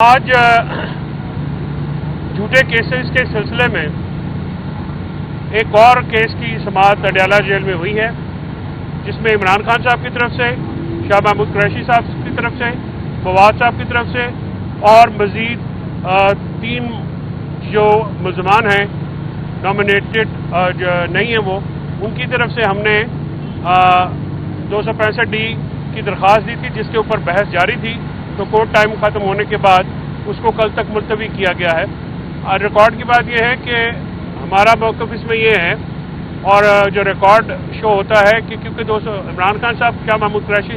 آج جھوٹے کیسز کے سلسلے میں ایک اور کیس کی سماعت اڈیالہ جیل میں ہوئی ہے، جس میں عمران خان صاحب کی طرف سے، شاہ محمود قریشی صاحب کی طرف سے، فواد صاحب کی طرف سے اور مزید 3 جو ملزمان ہیں نامینیٹڈ جو نہیں ہیں وہ ان کی طرف سے ہم نے 265D کی درخواست دی تھی، جس کے اوپر بحث جاری تھی، تو کورٹ ٹائم ختم ہونے کے بعد اس کو کل تک ملتوی کیا گیا ہے۔ اور ریکارڈ کی بات یہ ہے کہ ہمارا موقف اس میں یہ ہے، اور جو ریکارڈ شو ہوتا ہے کہ کیونکہ عمران خان صاحب، شاہ محمود قریشی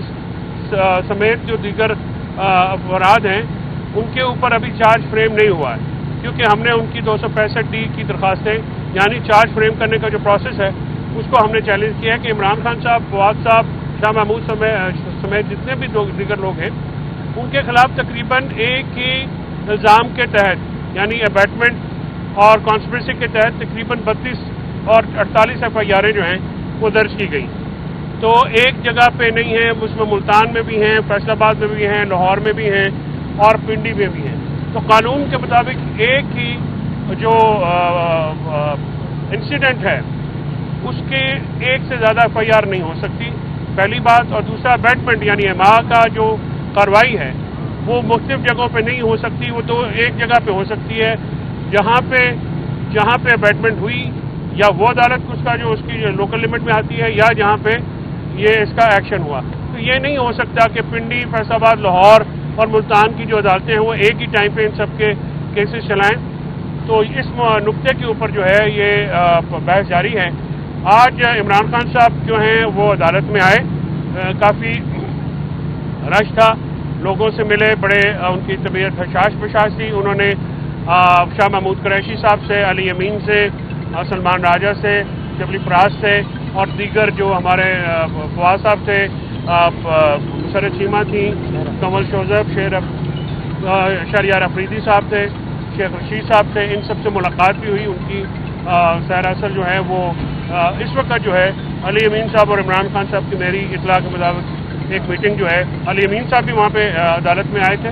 سمیت جو دیگر افراد ہیں ان کے اوپر ابھی چارج فریم نہیں ہوا ہے، کیونکہ ہم نے ان کی 265D کی درخواستیں یعنی چارج فریم کرنے کا جو پروسیس ہے اس کو ہم نے چیلنج کیا ہے کہ عمران خان صاحب، فواد صاحب، شاہ محمود سمیت جتنے بھی دیگر لوگ ہیں ان کے خلاف تقریباً ایک ہی الزام کے تحت یعنی ابیٹمنٹ اور کانسپریسی کے تحت تقریباً 32 اور 48 FIR جو ہیں وہ درج کی گئی۔ تو ایک جگہ پہ نہیں ہیں، اس میں ملتان میں بھی ہیں، فیصل آباد میں بھی ہیں، لاہور میں بھی ہیں اور پنڈی میں بھی ہیں۔ تو قانون کے مطابق ایک ہی جو انسیڈنٹ ہے اس کے ایک سے زیادہ FIR نہیں ہو سکتی، پہلی بات۔ اور دوسرا ابیٹمنٹ یعنی اماں کا جو کارروائی ہے وہ مختلف جگہوں پہ نہیں ہو سکتی، وہ تو ایک جگہ پہ ہو سکتی ہے جہاں پہ ابیٹمنٹ ہوئی، یا وہ عدالت اس کا جو اس کی لوکل لمٹ میں آتی ہے، یا جہاں پہ یہ اس کا ایکشن ہوا۔ تو یہ نہیں ہو سکتا کہ پنڈی، فیصل آباد، لاہور اور ملتان کی جو عدالتیں ہیں وہ ایک ہی ٹائم پہ ان سب کے کیسز چلائیں۔ تو اس نقطے کے اوپر جو ہے یہ بحث جاری ہے۔ آج عمران خان صاحب جو ہیں وہ عدالت میں آئے، کافی رش تھا، لوگوں سے ملے، بڑے ان کی طبیعت حشاش تھی۔ انہوں نے شاہ محمود قریشی صاحب سے، علی امین سے، سلمان راجہ سے، جبلی فراز سے اور دیگر جو ہمارے فواد صاحب تھے، مسرت چیمہ تھیں، کمل شوزب، شہریار افریدی صاحب تھے، شیخ رشید صاحب تھے، ان سب سے ملاقات بھی ہوئی۔ ان کی سیر اصل جو ہے وہ اس وقت جو ہے علی امین صاحب اور عمران خان صاحب کی میری اطلاع کے مطابق ایک میٹنگ جو ہے، علی امین صاحب بھی وہاں پہ عدالت میں آئے تھے،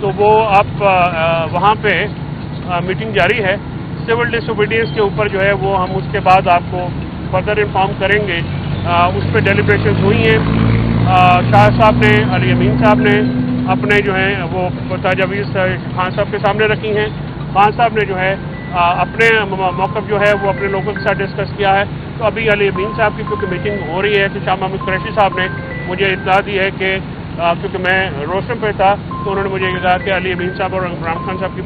تو وہ اب وہاں پہ میٹنگ جاری ہے۔ سول ڈس اوبیڈینس کے اوپر جو ہے وہ ہم اس کے بعد آپ کو فردر انفارم کریں گے۔ اس پہ ڈیلیبریشنز ہوئی ہیں، شاہ صاحب نے، علی امین صاحب نے اپنے جو ہیں وہ تجاویز خان صاحب کے سامنے رکھی ہیں۔ خان صاحب نے جو ہے اپنے موقف جو ہے وہ اپنے لوگوں کے ساتھ ڈسکس کیا ہے۔ تو ابھی علی امین صاحب کی کیونکہ میٹنگ ہو رہی ہے، تو شاہ محمود قریشی صاحب نے مجھے اطلاع دی ہے کہ کیونکہ میں روشن پہ تھا تو انہوں نے مجھے یہ کہا کہ علی امین صاحب اور عمران خان صاحب کی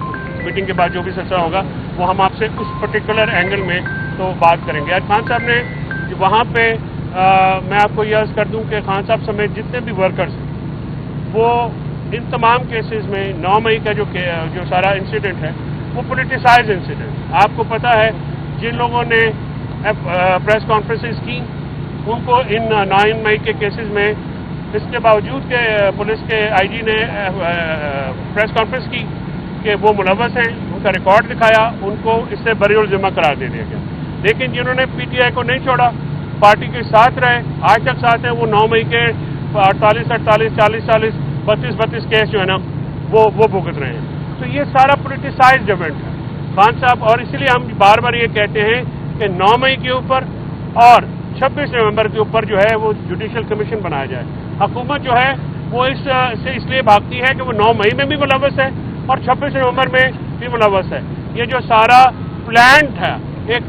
میٹنگ کے بعد جو بھی سلسلہ ہوگا وہ ہم آپ سے اس پرٹیکولر اینگل میں تو بات کریں گے۔ آج خان صاحب نے وہاں پہ میں آپ کو یہ عرض کر دوں کہ خان صاحب سمیت جتنے بھی ورکرز وہ ان تمام کیسز میں 9 مئی کا جو سارا انسیڈنٹ ہے وہ پولیٹیسائز انسیڈنٹ۔ آپ کو پتہ ہے جن لوگوں نے پریس کانفرنسز کی ان کو ان 9 مئی کے کیسز میں اس کے باوجود کہ پولیس کے IG نے پریس کانفرنس کی کہ وہ ملوث ہیں، ان کا ریکارڈ دکھایا، ان کو اس سے بری الذمہ قرار دے دیا گیا۔ لیکن جنہوں نے PTI کو نہیں چھوڑا، پارٹی کے ساتھ رہے، آج تک ساتھ ہیں، وہ 9 مئی کے 48، 40، 32 کیس جو ہے نا وہ بھگت رہے ہیں۔ تو یہ سارا پولیٹیسائزڈ ایونٹ ہے خان صاحب، اور اسی لیے ہم بار بار یہ کہتے ہیں کہ 9 مئی کے اوپر اور 26 نومبر کے اوپر جو ہے وہ جوڈیشل کمیشن بنایا جائے۔ حکومت جو ہے وہ اس لیے بھاگتی ہے کہ وہ 9 مئی میں بھی ملوث ہے اور 26 نومبر میں بھی ملوث ہے۔ یہ جو سارا پلانٹ ہے ایک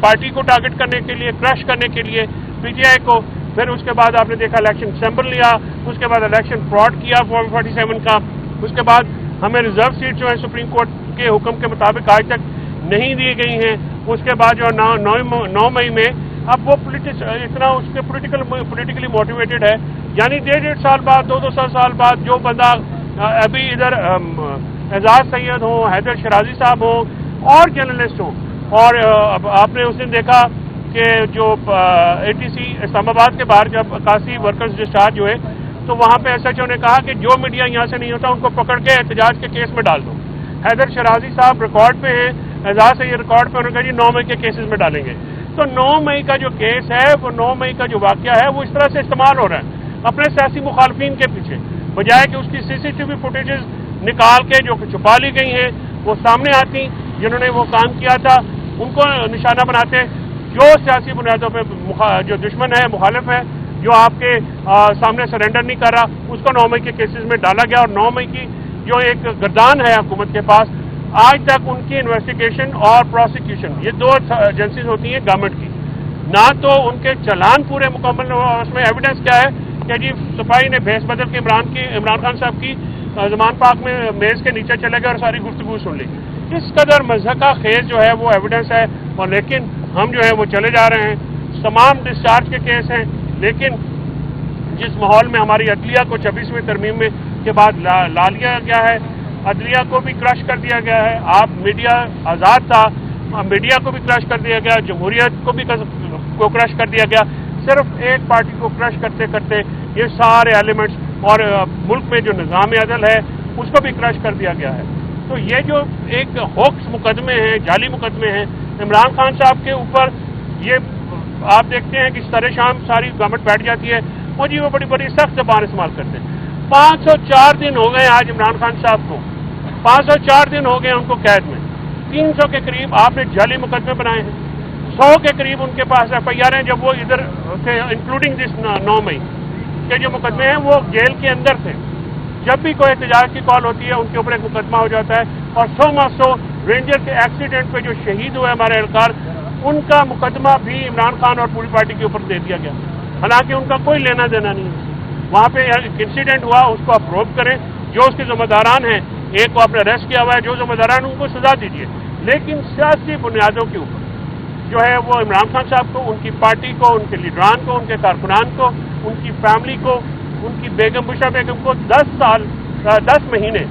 پارٹی کو ٹارگٹ کرنے کے لیے، کرش کرنے کے لیے PTI کو، پھر اس کے بعد آپ نے دیکھا الیکشن سیمبل لیا، اس کے بعد الیکشن فراڈ کیا فارم 47 کا، اس کے بعد ہمیں ریزرو سیٹ جو ہے سپریم کورٹ کے حکم کے مطابق آج تک نہیں دی گئی ہیں۔ اس کے بعد جو 9 مئی میں اب وہ اتنا اس کے پولیٹیکلی موٹیویٹڈ ہے، یعنی 1.5 سال بعد، 2 سال بعد جو بندہ ابھی ادھر اعزاز سید ہوں، حیدر شرازی صاحب ہوں اور جرنلسٹ ہوں، اور آپ نے اس دن دیکھا کہ جو ATC اسلام آباد کے باہر جب 81 ورکرز ڈسچارج ہوئے تو وہاں پہ SHO نے کہا کہ جو میڈیا یہاں سے نہیں ہوتا ان کو پکڑ کے احتجاج کے کیس میں ڈال دو۔ حیدر شرازی صاحب ریکارڈ پہ ہیں، اعزاز سید ریکارڈ پہ، انہوں نے کہا جی 9 مئی کے کیسز میں ڈالیں گے۔ تو 9 مئی کا جو کیس ہے، وہ 9 مئی کا جو واقعہ ہے وہ اس طرح سے استعمال ہو رہا ہے اپنے سیاسی مخالفین کے پیچھے، بجائے کہ اس کی CCTV فوٹیجز نکال کے جو چھپا لی گئی ہیں وہ سامنے آتی، جنہوں نے وہ کام کیا تھا ان کو نشانہ بناتے، جو سیاسی بنیادوں پہ جو دشمن ہے، مخالف ہے، جو آپ کے سامنے سرنڈر نہیں کر رہا، اس کو 9 مئی کے کیسز میں ڈالا گیا، اور 9 مئی کی جو ایک گردان ہے حکومت کے پاس، آج تک ان کی انویسٹیگیشن اور پروسیکیوشن، یہ 2 ایجنسیز ہوتی ہیں گورنمنٹ کی، نہ تو ان کے چلان پورے مکمل، اور اس میں ایویڈنس کیا ہے کہ جی سپاہی نے بھیس بدل کے عمران خان صاحب کی زمان پاک میں میز کے نیچے چلے گئے اور ساری گفتگو سن لی۔ اس قدر مضحکہ خیز جو ہے وہ ایویڈنس ہے، اور لیکن ہم جو ہے وہ چلے جا رہے ہیں، تمام ڈسچارج کے کیس ہیں، لیکن جس ماحول میں ہماری عدلیہ کو 26ویں ترمیم میں کے بعد لا لیا گیا ہے، عدلیہ کو بھی کرش کر دیا گیا ہے، آپ میڈیا آزاد تھا، میڈیا کو بھی کرش کر دیا گیا، جمہوریت کو بھی کرش کر دیا گیا، صرف ایک پارٹی کو کرش کرتے کرتے یہ سارے ایلیمنٹس اور ملک میں جو نظام عدل ہے اس کو بھی کرش کر دیا گیا ہے۔ تو یہ جو ایک ہوکس مقدمے ہیں، جعلی مقدمے ہیں عمران خان صاحب کے اوپر، یہ آپ دیکھتے ہیں کہ سارے شام ساری گورنمنٹ بیٹھ جاتی ہے، وہ جی وہ بڑی بڑی سخت زبان استعمال کرتے ہیں۔ 504 دن ہو گئے آج عمران خان صاحب کو، 504 دن ہو گئے ان کو قید میں، 300 کے قریب آپ نے جعلی مقدمے بنائے ہیں، 100 کے قریب ان کے پاس FIR ہیں جب وہ ادھر تھے، انکلوڈنگ دس 9 مئی کے جو مقدمے ہیں وہ جیل کے اندر تھے، جب بھی کوئی احتجاج کی کال ہوتی ہے ان کے اوپر ایک مقدمہ ہو جاتا ہے، اور 100 رینجر کے ایکسیڈنٹ پہ جو شہید ہوئے ہمارے اہلکار، ان کا مقدمہ بھی عمران خان اور پوری پارٹی کے اوپر دے دیا گیا، حالانکہ ان کا کوئی لینا دینا نہیں ہے۔ وہاں پہ ایک انسیڈنٹ ہوا، اس کو اپروو کریں، جو اس کے ذمہ داران ہیں، ایک کو آپ نے اریسٹ کیا ہوا ہے، جو ذمہ داران ان کو سزا دیجیے، لیکن سیاسی بنیادوں کے اوپر جو ہے وہ عمران خان صاحب کو، ان کی پارٹی کو، ان کے لیڈران کو، ان کے کارکنان کو، ان کی فیملی کو، ان کی بیگم بشرا بیگم کو 10 مہینے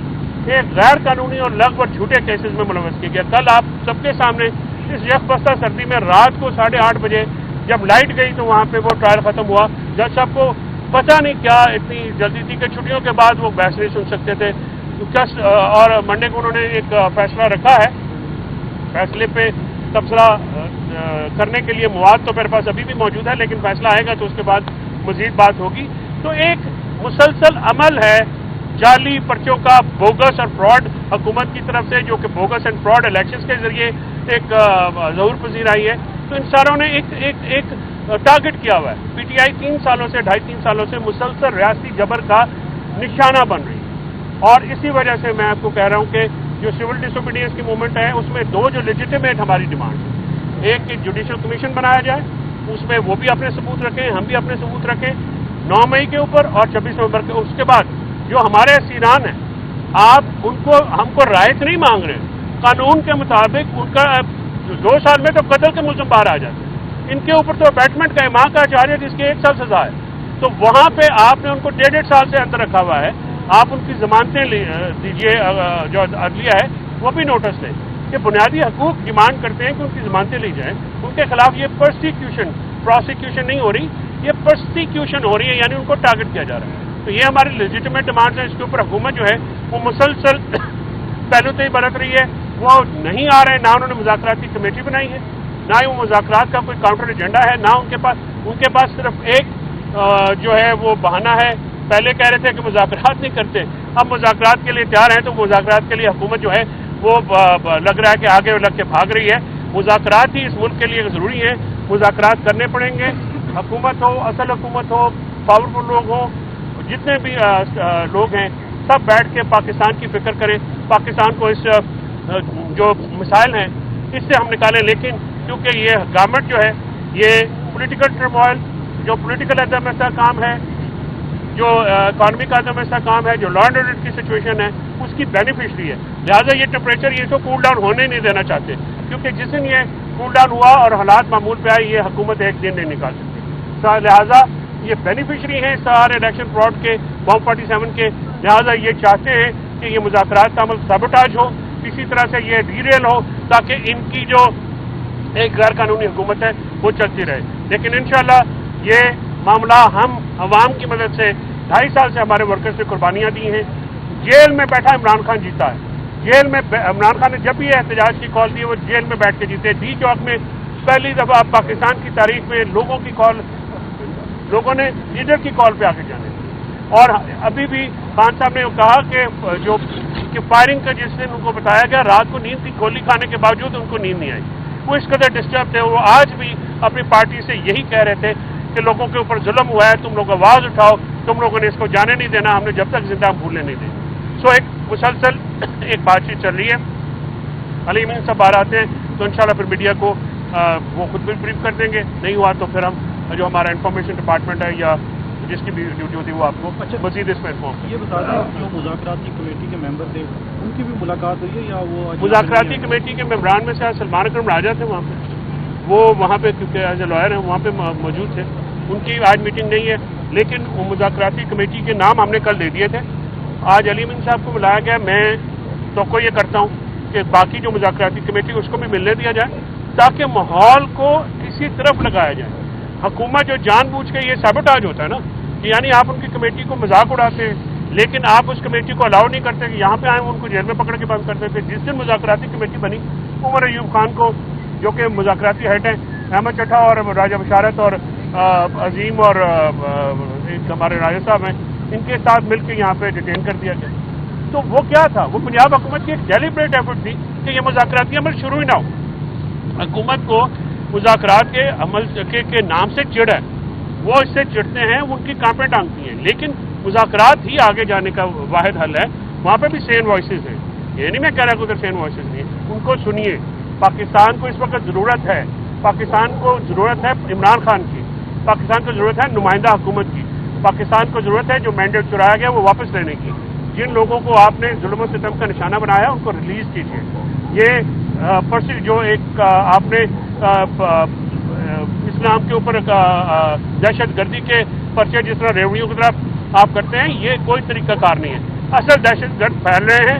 ایک غیر قانونی اور لغو اور جھوٹے کیسز میں ملوث کیا گیا۔ کل آپ سب کے سامنے اس یخ بستہ سردی میں رات کو 8:30 بجے جب لائٹ گئی تو وہاں پہ وہ ٹرائل ختم ہوا، جج صاحب کو پتہ نہیں کیا اتنی جلدی تھی کہ چھٹیوں کے بعد وہ بحث نہیں سن سکتے تھے، اور منڈے کو انہوں نے ایک فیصلہ رکھا ہے، فیصلے پہ تبصرہ کرنے کے لیے مواد تو میرے پاس ابھی بھی موجود ہے، لیکن فیصلہ آئے گا تو اس کے بعد مزید بات ہوگی۔ تو ایک مسلسل عمل ہے جعلی پرچوں کا، بوگس اور فراڈ حکومت کی طرف سے، جو کہ بوگس اینڈ فراڈ الیکشنز کے ذریعے ایک ظہور پذیر آئی ہے۔ تو ان ساروں نے ایک ٹارگٹ کیا ہوا ہے، PTI 3 سالوں سے 2.5-3 سالوں سے مسلسل ریاستی جبر کا نشانہ بن رہی ہے، اور اسی وجہ سے میں آپ کو کہہ رہا ہوں کہ جو سول ڈس اوبیڈینس کی موومنٹ ہے اس میں 2 جو لیجیٹیمیٹ ہماری ڈیمانڈ ہے، ایک کہ جوڈیشل کمیشن بنایا جائے، اس میں وہ بھی اپنے ثبوت رکھیں، ہم بھی اپنے ثبوت رکھیں 9 مئی کے اوپر اور 26 نومبر کے، اس کے بعد جو ہمارے اسیران ہیں آپ ان کو، ہم کو رائٹ نہیں مانگ رہے، قانون کے مطابق ان کا 2 سال میں تو قتل کے ملزم باہر آ جاتے ہیں، ان کے اوپر تو اپیٹمنٹ کا امام کا اچاریہ جس کی 1 سال سزا ہے، تو وہاں پہ آپ نے ان کو 1.5 سال سے اندر رکھا ہوا ہے، آپ ان کی ضمانتیں دیجیے، جو عدلیہ ہے وہ بھی نوٹس دیں کہ بنیادی حقوق ڈیمانڈ کرتے ہیں کہ ان کی ضمانتیں لی جائیں، ان کے خلاف یہ پروسیکیوشن نہیں ہو رہی، یہ پرسیکیوشن ہو رہی ہے، یعنی ان کو ٹارگٹ کیا جا رہا ہے۔ تو یہ ہماری لیجیٹیمیٹ ڈیمانڈز ہیں، اس کے اوپر حکومت جو ہے وہ مسلسل پہلو سے ہی برت رہی ہے، وہ نہیں آ رہے ہیں، نہ انہوں نے مذاکرات کی کمیٹی بنائی ہے، نہ ہی وہ مذاکرات کا کوئی کاؤنٹر ایجنڈا ہے، نہ ان کے پاس صرف ایک جو ہے وہ بہانہ ہے، پہلے کہہ رہے تھے کہ مذاکرات نہیں کرتے، اب مذاکرات کے لیے تیار ہیں، تو مذاکرات کے لیے حکومت جو ہے وہ لگ رہا ہے کہ آگے لگ کے بھاگ رہی ہے۔ مذاکرات ہی اس ملک کے لیے ضروری ہیں، مذاکرات کرنے پڑیں گے، حکومت ہو، اصل حکومت ہو، پاورفل لوگ ہوں، جتنے بھی لوگ ہیں سب بیٹھ کے پاکستان کی فکر کریں، پاکستان کو اس جو مسائل ہیں اس سے ہم نکالیں، لیکن کیونکہ یہ گورنمنٹ جو ہے یہ پولیٹیکل ٹرموائل، جو پولیٹیکل عدم استحکام ہے، جو اکانومی کا عدم استحکام ہے، جو لا اینڈ آرڈر کی سچویشن ہے اس کی بینیفیشری ہے، لہٰذا یہ ٹیمپریچر یہ تو کول ڈاؤن ہونے نہیں دینا چاہتے، کیونکہ جس دن یہ کول ڈاؤن ہوا اور حالات معمول پہ آئے یہ حکومت ایک دن نہیں نکال سکتی، لہٰذا یہ بینیفیشری ہیں سارے الیکشن فراڈ کے، بام 47 کے، لہٰذا یہ چاہتے ہیں کہ یہ مذاکرات کا عمل سابوٹاج ہو، اسی طرح سے یہ ڈیریل ہو، تاکہ ان کی جو ایک غیر قانونی حکومت ہے وہ چلتی رہے، لیکن انشاءاللہ یہ معاملہ ہم عوام کی مدد سے 2.5 سال سے ہمارے ورکرز نے قربانیاں دی ہیں، جیل میں بیٹھا عمران خان جیتا ہے، جیل میں عمران خان نے جب بھی یہ احتجاج کی کال دی وہ جیل میں بیٹھ کے جیتے، ڈی چوک میں پہلی دفعہ پاکستان کی تاریخ میں لوگوں نے لیڈر کی کال پہ آ کے جانے، اور ابھی بھی خان صاحب نے کہا کہ فائرنگ کا جس دن ان کو بتایا گیا رات کو نیند کی گولی کھانے کے باوجود ان کو نیند نہیں آئی، وہ اس قدر ڈسٹرب تھے. وہ آج بھی اپنی پارٹی سے یہی کہہ رہے تھے کہ لوگوں کے اوپر ظلم ہوا ہے، تم لوگ آواز اٹھاؤ، تم لوگوں نے اس کو جانے نہیں دینا، ہم نے جب تک زندہ بھولنے نہیں دیں. سو ایک مسلسل ایک بات چیت چل رہی ہے. علی امین صاحب باہر آتے ہیں تو انشاءاللہ پھر میڈیا کو وہ خود بھی بریف کر دیں گے، نہیں ہوا تو پھر ہم جو ہمارا انفارمیشن ڈپارٹمنٹ ہے یا جس کی بھی ڈیوٹی ہوتی ہے وہ آپ کو مزید اس میں انفارم کریں. یہ بتا دیں جو مذاکراتی کمیٹی کے ممبر تھے ان کی بھی ملاقات ہوئی ہے یا وہ مذاکراتی کمیٹی کے ممبران میں سے سلمان اکرم راجہ تھے وہاں پہ، وہ وہاں پہ کیونکہ ایز اے لائر ہیں وہاں پہ موجود تھے. ان کی آج میٹنگ نہیں ہے، لیکن وہ مذاکراتی کمیٹی کے نام ہم نے کل دے دیے تھے. آج علی امین صاحب کو بلایا گیا. میں توقع یہ کرتا ہوں کہ باقی جو مذاکراتی کمیٹی اس کو بھی ملنے دیا جائے تاکہ ماحول کو اسی طرف لگایا جائے. حکومت جو جان بوجھ کے یہ سیبوٹاج ہوتا ہے نا کہ یعنی آپ ان کی کمیٹی کو مذاق اڑاتے ہیں لیکن آپ اس کمیٹی کو الاؤ نہیں کرتے کہ یہاں پہ آئے ان کو جیل میں پکڑ کے بند کرتے تھے. جس دن مذاکراتی کمیٹی بنی عمر ایوب خان کو جو کہ مذاکراتی ہیڈ ہیں احمد چٹھا اور راجہ بشارت اور عظیم اور ہمارے راجہ صاحب ہیں ان کے ساتھ مل کے یہاں پہ ڈیٹین کر دیا گیا. تو وہ کیا تھا؟ وہ پنجاب حکومت کی ایک ڈیلیبریٹ ایفرٹ تھی کہ یہ مذاکراتی عمل شروع ہی نہ ہو. حکومت کو مذاکرات کے عمل کے نام سے چڑ ہے، وہ اس سے چڑھتے ہیں، ان کی کانپیں ٹانگتی ہیں، لیکن مذاکرات ہی آگے جانے کا واحد حل ہے. وہاں پہ بھی سین وائسز ہیں، یہ نہیں میں کہہ رہا کہ ادھر سین وائسز نہیں ہیں، ان کو سنیے. پاکستان کو اس وقت ضرورت ہے، پاکستان کو ضرورت ہے عمران خان کی، پاکستان کو ضرورت ہے نمائندہ حکومت کی، پاکستان کو ضرورت ہے جو مینڈیٹ چرایا گیا وہ واپس لینے کی. جن لوگوں کو آپ نے ظلم و ستم کا نشانہ بنایا ان کو ریلیز کیجیے. یہ جو ایک آپ نے اسلام کے اوپر دہشت گردی کے پرچے جس طرح ریوڑیوں کی طرف آپ کرتے ہیں، یہ کوئی طریقہ کار نہیں ہے. اصل دہشت گرد پھیل رہے ہیں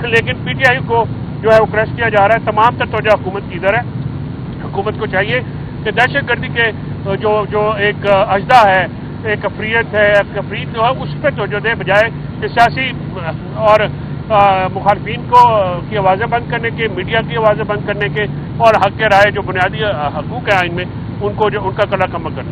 لیکن پی ٹی آئی کو جو ہے وہ کریش کیا جا رہا ہے. تمام تر توجہ حکومت کی ادھر ہے. حکومت کو چاہیے کہ دہشت گردی کے جو ایک اجزا ہے، ایک افریت ہے، ایک افریت جو ہے اس پہ توجہ دے بجائے کہ سیاسی اور مخالفین کی آوازیں بند کرنے کے، میڈیا کی آوازیں بند کرنے کے اور حق کے رائے جو بنیادی حقوق ہیں آئین میں ان کا کلا کم کرنے